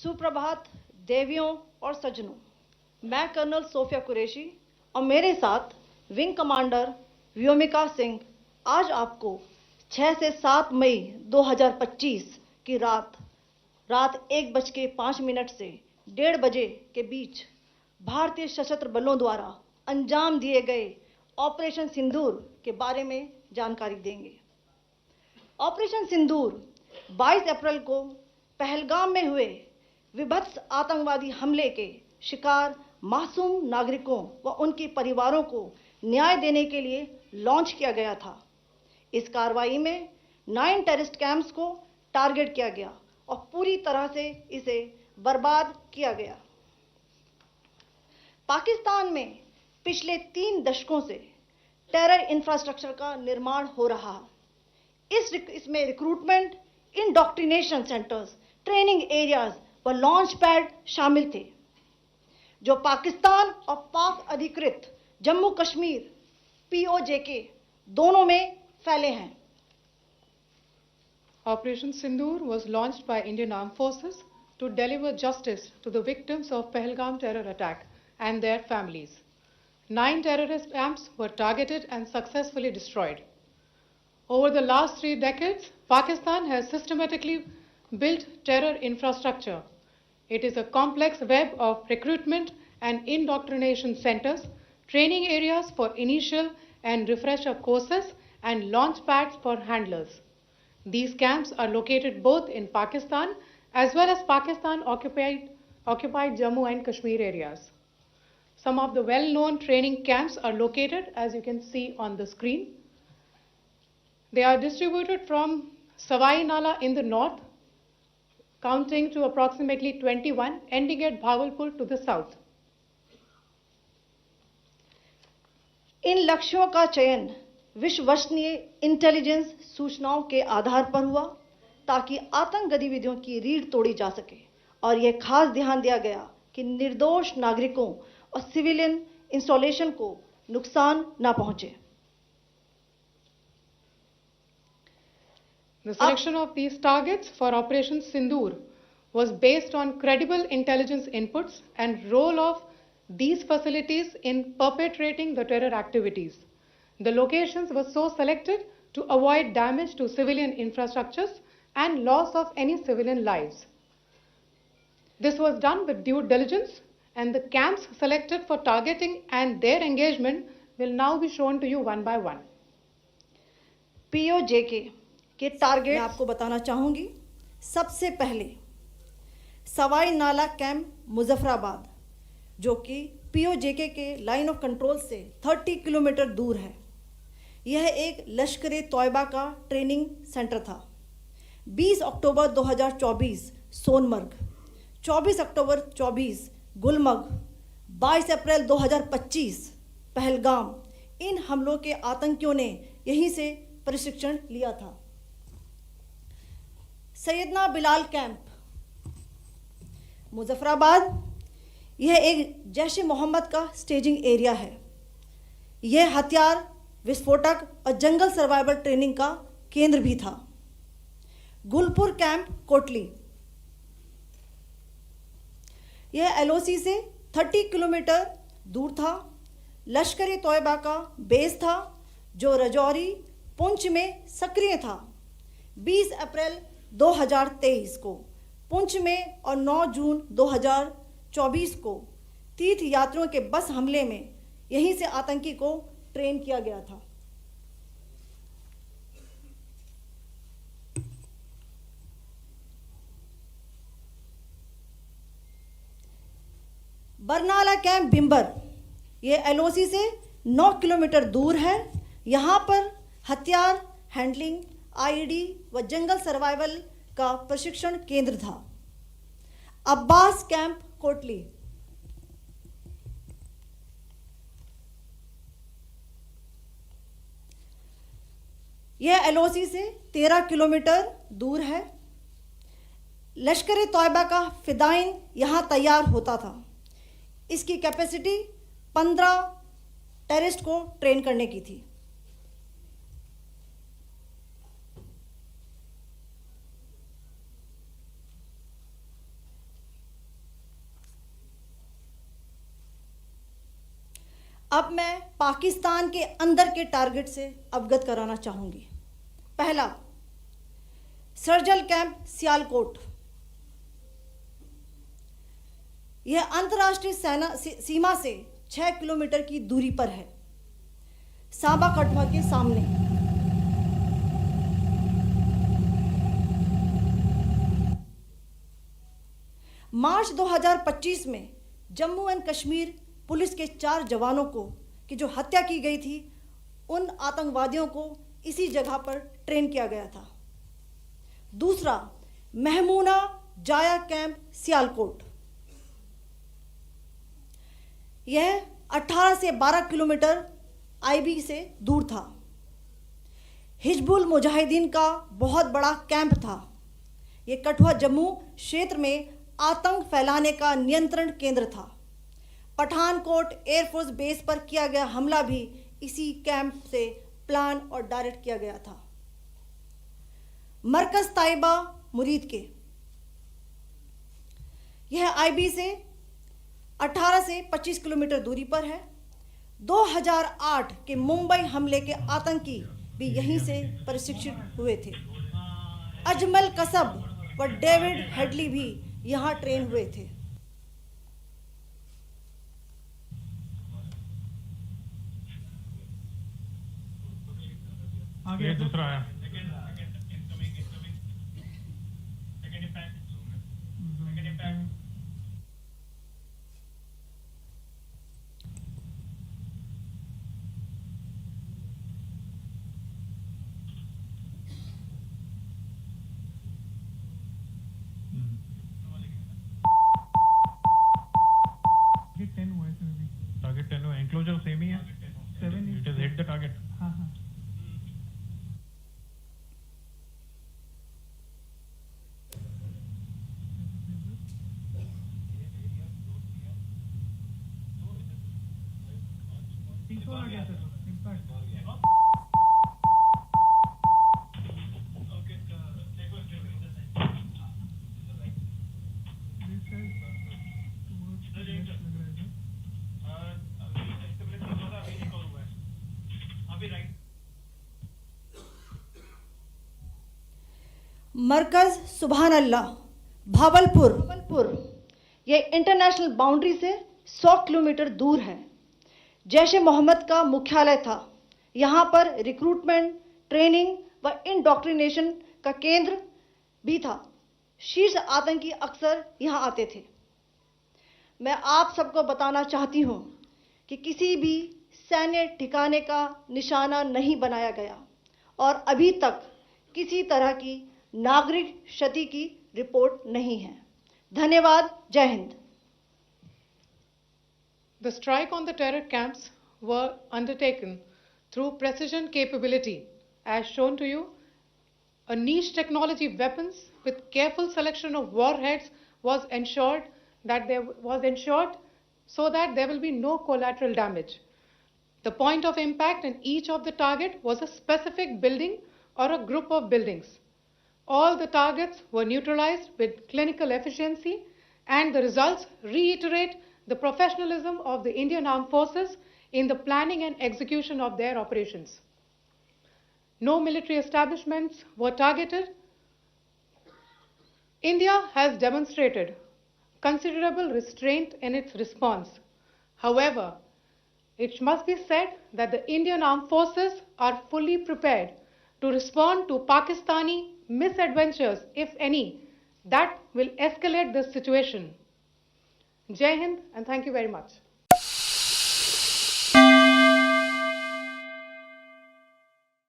सुप्रभात देवियों और सज्जनों, मैं कर्नल सोफिया कुरैशी और मेरे साथ विंग कमांडर व्योमिका सिंह आज आपको 6 से 7 मई 2025 की रात 1:05 से 1:30 बजे के बीच भारतीय सशस्त्र बलों द्वारा अंजाम दिए गए ऑपरेशन सिंदूर के बारे में जानकारी देंगे। ऑपरेशन सिंदूर 22 अप्रैल को पहलगाम में हुए विभत्स आतंकवादी हमले के शिकार मासूम नागरिकों व उनके परिवारों को न्याय देने के लिए लॉन्च किया गया था। इस कार्रवाई में 9 टेररिस्ट कैंप्स को टारगेट किया गया और पूरी तरह से इसे बर्बाद किया गया। पाकिस्तान में पिछले 3 दशकों से टेरर इंफ्रास्ट्रक्चर का निर्माण हो रहा है। इसमें recruitment, indoctrination centres, training areas व लॉन्च पैड शामिल थे, जो पाकिस्तान और पाक अधिकृत जम्मू कश्मीर POJK दोनों में फैले हैं। Operation Sindoor was launched by Indian Armed Forces to deliver justice to the victims of Pahalgam terror attack and their families. 9 terrorist camps were targeted and successfully destroyed. Over the last 3 decades, Pakistan has systematically built terror infrastructure. It is a complex web of recruitment and indoctrination centers, training areas for initial and refresher courses, and launch pads for handlers. These camps are located both in Pakistan as well as Pakistan-occupied Jammu and Kashmir areas. Some of the well-known training camps are located, as you can see on the screen. They are distributed from Savai Nala in the north, counting to approximately 21, ending at Bhagalpur to the south. इन लक्ष्यों का चयन विश्वसनीय intelligence सूचनाओं के आधार पर हुआ ताकि आतंक गतिविधियों की रीढ़ तोड़ी जा सके, और यह खास ध्यान दिया गया कि निर्दोष नागरिकों और सिविलियन इंस्टॉलेशन को नुकसान न पहुंचे। The selection of these targets for Operation Sindoor was based on credible intelligence inputs and role of these facilities in perpetrating the terror activities. The locations were so selected to avoid damage to civilian infrastructures and loss of any civilian lives. This was done with due diligence, and the camps selected for targeting and their engagement will now be shown to you one by one. POJK के target मैं आपको बताना चाहूंगी। सबसे पहले सवाई नाला camp Muzaffarabad, जो कि POJK के लाइन ऑफ कंट्रोल से 30 किलोमीटर दूर है। यह एक लश्कर तोयबा का ट्रेनिंग सेंटर था। 20 अक्टूबर 2024 सोनमर्ग, 24 अक्टूबर 24 गुलमर्ग, 22 अप्रैल 2025 पहलगाम, इन हमलों के आतंकियों ने यहीं से प्रशिक्षण लिया था। सैयदना बिलाल कैंप मुजफ्फराबाद, यह एक जैश मोहम्मद का स्टेजिंग एरिया है। यह हथियार, विस्फोटक और जंगल सर्वाइवल ट्रेनिंग का केंद्र भी था। गुलपुर कैंप कोटली, यह LOC से 30 किलोमीटर दूर था। लश्कर तोयबा का बेस था, जो रजौरी पुंछ में सक्रिय था। 20 अप्रैल 2023 को पुंछ में और 9 जून 2024 को तीर्थ यात्रियों के बस हमले में यहीं से आतंकी को ट्रेन किया गया था। बरनाला कैंप भिंबर, यह LOC से 9 किलोमीटर दूर है। यहाँ पर हथियार, हैंडलिंग, IED व जंगल सर्वाइवल का प्रशिक्षण केंद्र था। अब्बास कैंप कोटली, यह LOC से 13 किलोमीटर दूर है। लश्कर तोयबा का फिदाइन यहाँ तैयार होता था। इसकी कैपेसिटी 15 टेररिस्ट को ट्रेन करने की थी। अब मैं पाकिस्तान के अंदर के टारगेट से अवगत कराना चाहूँगी। पहला, सर्जिकल कैंप सियालकोट। यह अंतर्राष्ट्रीय सीमा से 6 किलोमीटर की दूरी पर है, सांबा कठुआ के सामने। मार्च 2025 में जम्मू एंड कश्मीर पुलिस के 4 जवानों को की जो हत्या की गई थी, उन आतंकवादियों को इसी जगह पर ट्रेन किया गया था। दूसरा, महमूना जाया कैंप सियालकोट। यह 18 से 12 किलोमीटर आईबी से दूर था। हिजबुल मुजाहिदीन का बहुत बड़ा कैंप था। यह कठुआ जम्मू क्षेत्र में आतंक फैलाने का नियंत्रण केंद्र था। पठानकोट एयरफोर्स बेस पर किया गया हमला भी इसी कैंप से प्लान और डायरेक्ट किया गया था। मरकज ताइबा मुरीद के, यह आईबी से 18 से 25 किलोमीटर दूरी पर है। 2008 के मुंबई हमले के आतंकी भी यहीं से प्रशिक्षित हुए थे। अजमल कसब व डेविड हेडली भी यहां ट्रेन हुए थे। आगे दूसरा आया। टारगेट 10 हुआ, एंक्लोजर सेम ही है। 7 it is hit the target. हाँ हाँ। आ गया सर, इम्पैक्ट। मरकज सुभान अल्लाह भावलपुर, यह इंटरनेशनल बाउंड्री से 100 किलोमीटर दूर है। जैश ए मोहम्मद का मुख्यालय था। यहाँ पर रिक्रूटमेंट, ट्रेनिंग व इंडोक्ट्रिनेशन का केंद्र भी था। शीर्ष आतंकी अक्सर यहाँ आते थे। मैं आप सबको बताना चाहती हूँ कि किसी भी सैन्य ठिकाने का निशाना नहीं बनाया गया और अभी तक किसी तरह की नागरिक क्षति की रिपोर्ट नहीं है। धन्यवाद। जय Hind. The strike on the terror camps were undertaken through precision capability, as shown to you. A niche technology weapons with careful selection of warheads was ensured so that there will be no collateral damage. The point of impact in each of the target was a specific building or a group of buildings. All the targets were neutralized with clinical efficiency, and the results reiterate the professionalism of the Indian Armed Forces in the planning and execution of their operations. No military establishments were targeted. India has demonstrated considerable restraint in its response. However, it must be said that the Indian Armed Forces are fully prepared to respond to Pakistani misadventures, if any, that will escalate the situation. Jai Hind, and thank you very much.